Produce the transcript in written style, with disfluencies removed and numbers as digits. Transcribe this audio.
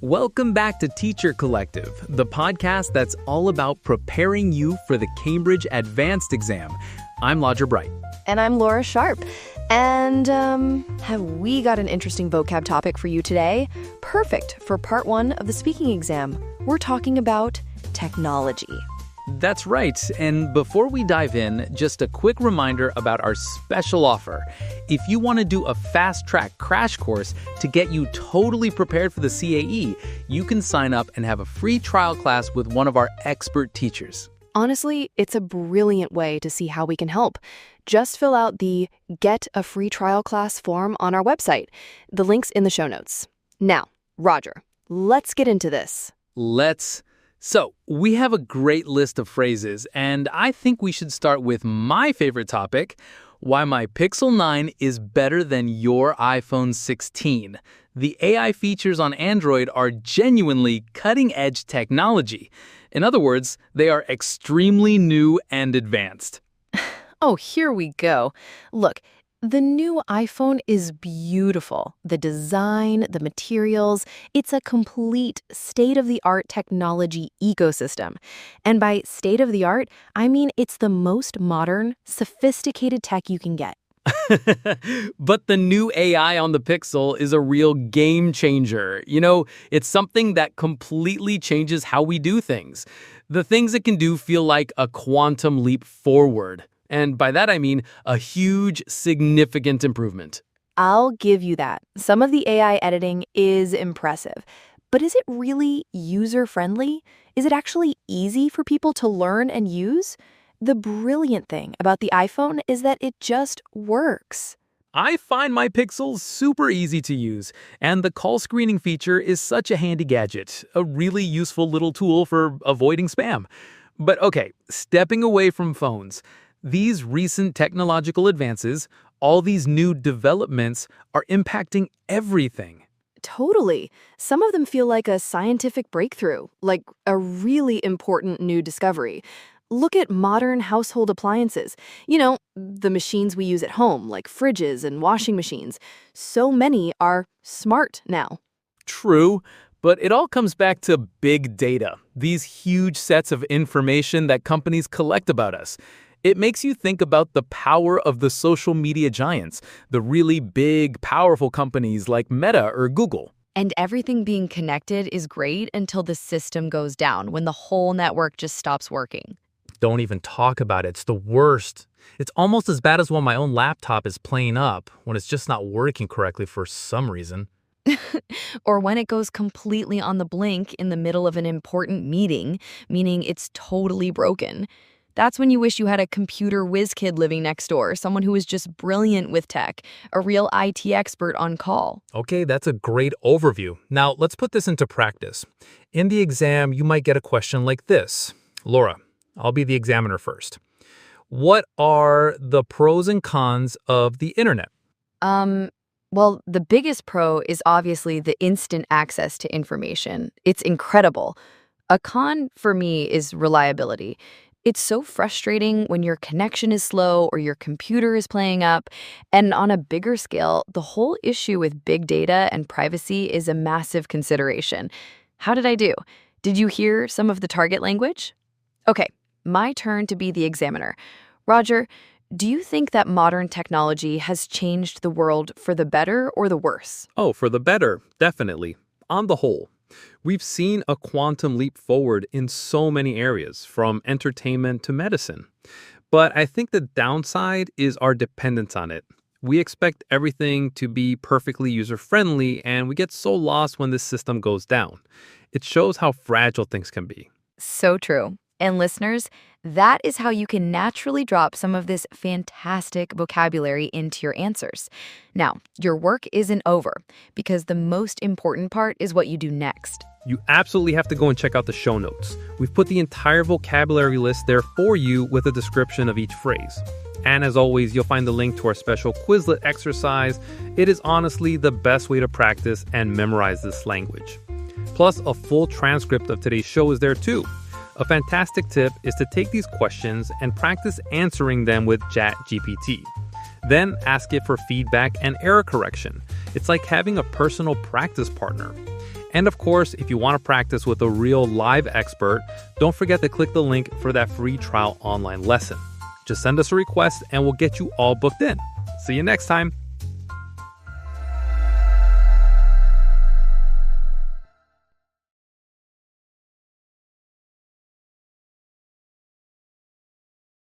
Welcome back to Teacher Collective, the podcast that's all about preparing you for the Cambridge Advanced exam. I'm Lodger Bright. And I'm Laura Sharp. And have we got an interesting vocab topic for you today? Perfect for part 1 of the speaking exam. We're talking about technology. That's right. And before we dive in, just a quick reminder about our special offer. If you want to do a fast-track crash course to get you totally prepared for the CAE, you can sign up and have a free trial class with one of our expert teachers. Honestly, it's a brilliant way to see how we can help. Just fill out the Get a Free Trial Class form on our website. The link's in the show notes. Now, Roger, let's get into this. So, we have a great list of phrases, and I think we should start with my favorite topic, why my Pixel 9 is better than your iPhone 16. The AI features on Android are genuinely cutting-edge technology. In other words, they are extremely new and advanced. Oh, here we go. Look, the new iPhone is beautiful. The design, the materials, it's a complete state-of-the-art technology ecosystem. And by state-of-the-art, I mean it's the most modern, sophisticated tech you can get. But the new AI on the Pixel is a real game changer. You know, it's something that completely changes how we do things. The things it can do feel like a quantum leap forward. And by that I mean a huge, significant improvement. I'll give you that. Some of the AI editing is impressive. But is it really user-friendly? Is it actually easy for people to learn and use? The brilliant thing about the iPhone is that it just works. I find my Pixel super easy to use, and the call screening feature is such a handy gadget, a really useful little tool for avoiding spam. But okay, stepping away from phones, these recent technological advances, all these new developments are impacting everything. Totally. Some of them feel like a scientific breakthrough, like a really important new discovery. Look at modern household appliances. You know, the machines we use at home, like fridges and washing machines. So many are smart now. True, but it all comes back to big data, these huge sets of information that companies collect about us. It makes you think about the power of the social media giants, the really big, powerful companies like Meta or Google. And everything being connected is great until the system goes down, when the whole network just stops working. Don't even talk about it. It's the worst. It's almost as bad as when my own laptop is playing up, when it's just not working correctly for some reason. Or when it goes completely on the blink in the middle of an important meeting, meaning it's totally broken. That's when you wish you had a computer whizzkid living next door, someone who is just brilliant with tech, a real IT expert on call. Okay, that's a great overview. Now, let's put this into practice. In the exam, you might get a question like this. Laura, I'll be the examiner first. What are the pros and cons of the internet? Well, the biggest pro is obviously the instant access to information. It's incredible. A con for me is reliability. It's so frustrating when your connection is slow or your computer is playing up. And on a bigger scale, the whole issue with big data and privacy is a massive consideration. How did I do? Did you hear some of the target language? Okay, my turn to be the examiner. Roger, do you think that modern technology has changed the world for the better or the worse? Oh, for the better, definitely. On the whole. We've seen a quantum leap forward in so many areas, from entertainment to medicine. But I think the downside is our dependence on it. We expect everything to be perfectly user-friendly, and we get so lost when this system goes down. It shows how fragile things can be. So true. And listeners, that is how you can naturally drop some of this fantastic vocabulary into your answers. Now, your work isn't over, because the most important part is what you do next. You absolutely have to go and check out the show notes. We've put the entire vocabulary list there for you with a description of each phrase. And as always, you'll find the link to our special Quizlet exercise. It is honestly the best way to practice and memorize this language. Plus, a full transcript of today's show is there too. A fantastic tip is to take these questions and practice answering them with ChatGPT. Then ask it for feedback and error correction. It's like having a personal practice partner. And of course, if you want to practice with a real live expert, don't forget to click the link for that free trial online lesson. Just send us a request and we'll get you all booked in. See you next time.